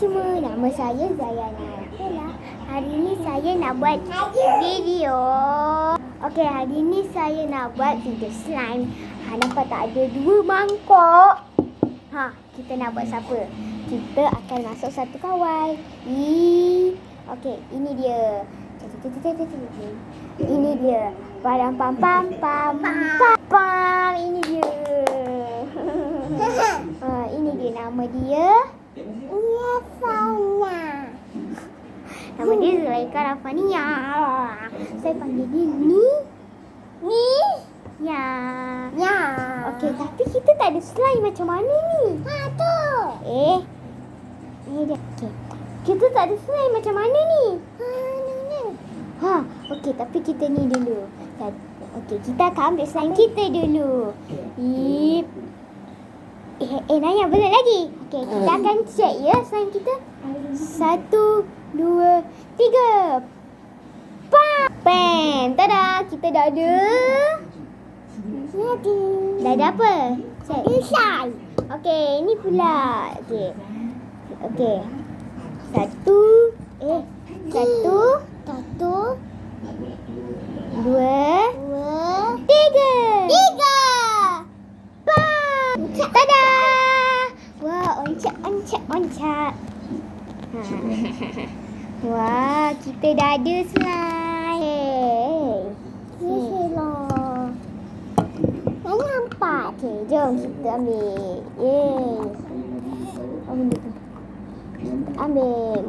semua, nama saya Zayana. Hari ni saya nak buat video. Okey, hari ni saya nak buat video slime. Nampak tak ada 2 mangkuk? Kita nak buat siapa? Kita akan masuk satu kawai. Okey, ini dia. Ini dia. Pam pam pam pam pam. Ini dia. Ini dia, nama dia Fauna. Nama dia Zulaika Rafania. Saya panggil dia Ni. Ya. Okey, tapi kita tak ada slime macam mana ni? Tu. Ni dia. Okey. Kita tak ada slime macam mana ni? Okey, tapi kita ni dulu. Okey, kita akan ambil slime kita dulu. Naya, benar lagi. Okey, kita akan check ya slime kita. 1, 2, 3. Pam! Tada! Kita dah ada. Dah ada apa? Check. Slime. Okey, ini pula. Okey. 1, 2, 3. Bam! Tada! Wah, oncak. Wah, kita dah ada slime. Mana nampak? Okey, jom kita ambil. Ambil.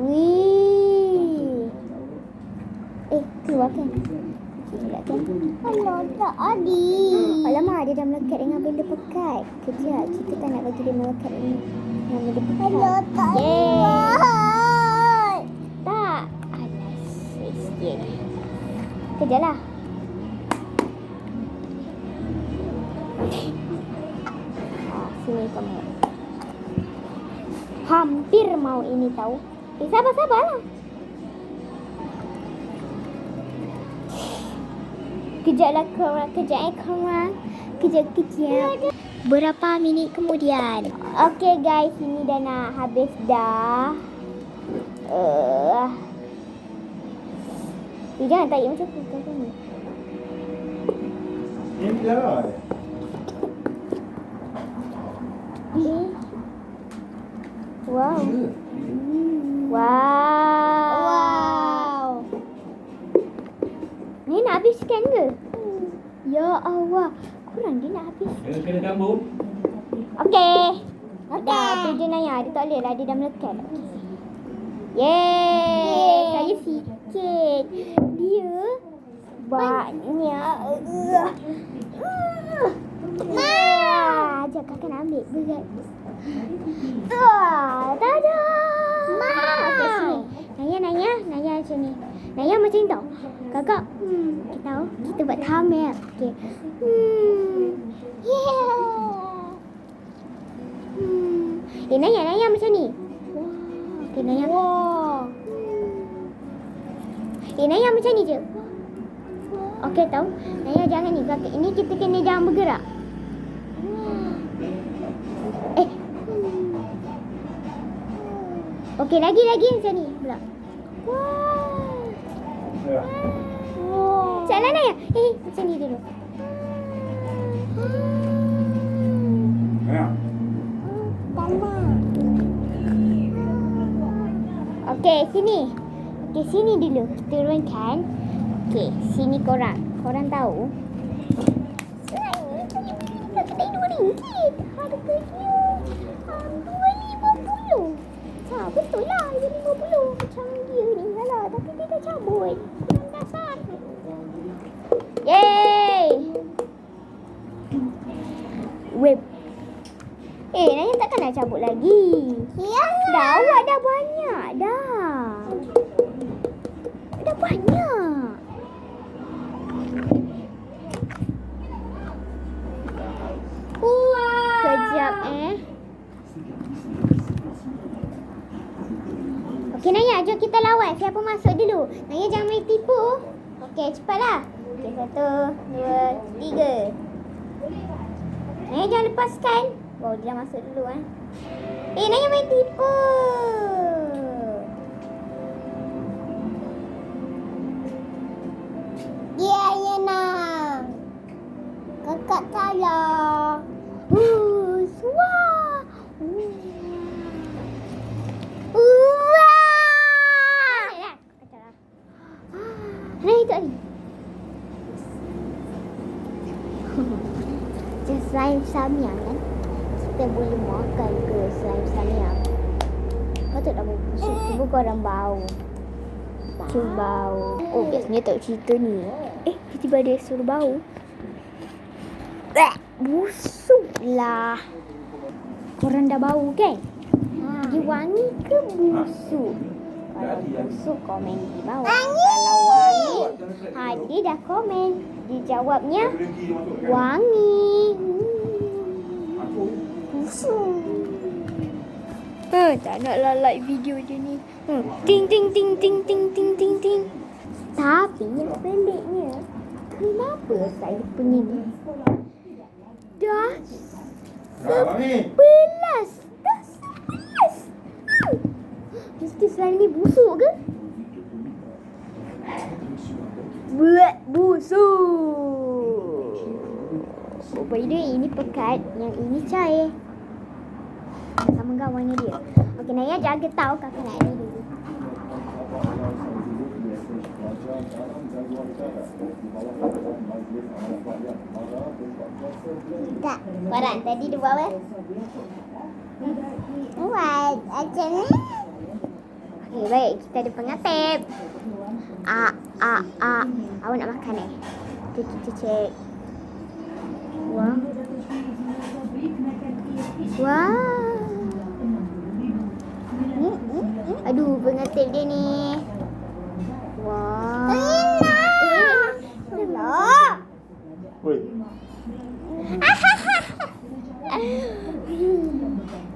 Keluarkan. Alah, tak ada. Alamak, dia dah melekat dengan benda pekat. Kejap, kita tak nak bagi dia melekat dengan benda pekat. Alah, tak buat. Tak. Alah, sikit. Kejaplah. Sini kamu. Hampir mau ini tahu. Sabarlah. Kejaplah korang. Kejap. Berapa minit kemudian? Okey guys, ini dah nak habis dah. Jangan tarik macam tu. Ini dah. Wow. Ni nak habiskan ke? Ya Allah. Kurang dia nak habis. Kena campur. Okey. Dah, tu je Naya. Dia tak boleh lah. Dia dah melekat. Yeay. Saya sikit. Dia banyak. Sekejap, kakak nak ambil. Berat. Tada. Okey, sini. Naya macam ni. Naya macam ni tau. Kakak, kita tahu. Kita buat thumbnail. Okey. Naya macam ni. Okey, Naya. Naya macam ni je. Okey, tahu. Naya jangan ni. Kakak ini kita kena jangan bergerak. Okey, lagi macam ni pula. Salah Naya. Macam ni dulu. Okey, sini. Okey, sini dulu. Kita turunkan. Okey, sini korang. Korang tahu? Slime ni punya kedai RM2. Harganya RM2.50. Betul lah, RM50 macam dia ni. Alah, tapi dia dah cabut. Kurang dasar. Yeay! Web. Naya takkan nak cabut lagi. Dah, awak dah banyak dah. Dah banyak. Kejap Okey Naya, jom kita lawan. Siapa masuk dulu? Naya jangan main tipu. Okey, cepatlah. Okey, 1, 2, 3. Naya jangan lepaskan. Oh, dia dah masuk dulu Naya main tipu. slime Samyang kan. Kita boleh makan ke slime Samyang? Patut tak busuk. Cuba korang bau. Cuba bau. Oh, biasanya tak cerita ni. Tiba-tiba dia suruh bau. Busuk lah. Korang dah bau kan? Dia wangi ke busuk? Kalau busuk, komen di bawah. Kalau wangi, dia dah komen. Dia jawabnya wangi. Busuk. Tak nak lah like video je ni. Ting ting ting ting ting ting ting ting. Tapi yang pendeknya, kenapa saya punya dah 11? Dah 11. Mesti slime ni busuk ke? Busuk. Oh, by the way, ini pekat. Yang ini cair. Sama kawannya dia. Okey, Naya jaga tahu kakak nak ni dulu. Tak, korang tadi dia buat apa? Buat macam ni. Okey, baik. Kita ada pengatip. Awak nak makan Okay, kita cek. Wah. Aduh, pengatip dia ni. Wah. Enak. Oi.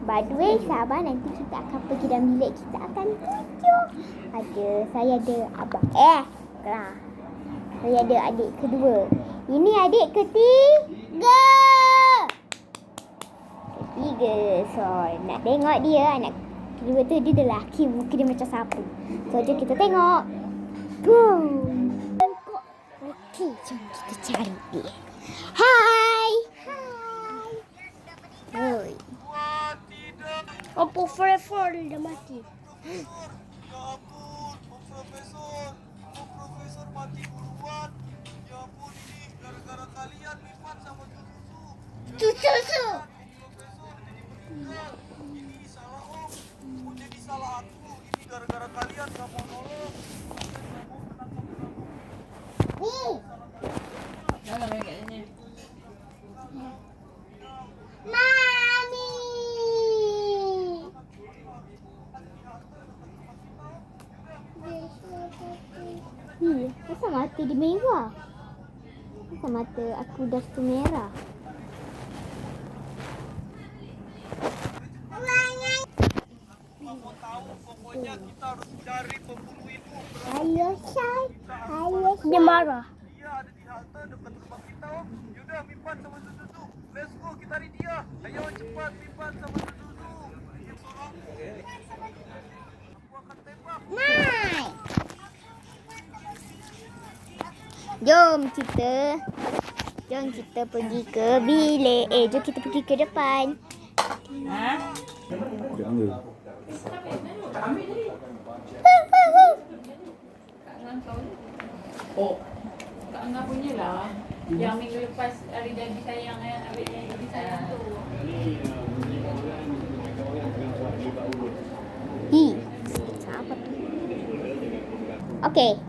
By the way, sabar, nanti kita akan pergi dalam bilik. Kita akan tunjuk. Saya ada abang. Kelah. Saya ada adik kedua. Ini adik ketiga. So, nak tengok dia. Anak kedua tu dia lelaki. Muka dia macam sapu. So, jom kita tengok. Go. Okey, jom kita cari dia. Hai. Oi. Apa forever dia dah mati. Ya ampun, Profesor mati duluan. Ya ampun, ini gara-gara kalian Mipan sama Cucusu. Profesor jadi meninggal. Ini salah Om. Oh, jadi salah aku. Ini gara-gara kalian gak mau nolong. Ni. Mami. Kenapa mata dia merah? Kenapa mata aku dah tu merah? Mau tahu, pokoknya kita harus cari pemburu itu. Ayo, Syai. Dia marah. Dia ada di halte dekat rumah kita Om. Yaudah, Mipan sama Cucusu. Let's go, kita cari dia. Ayo cepat, Mipan sama Cucusu. Aku akan tembak. Naik. Jom kita pergi ke bilik. Jom kita pergi ke depan. Oh, Kak Angah punya lah. Yang minggu lepas hari jadi sayang ambil yang jadi sayang tu. Siapa tu? Okey.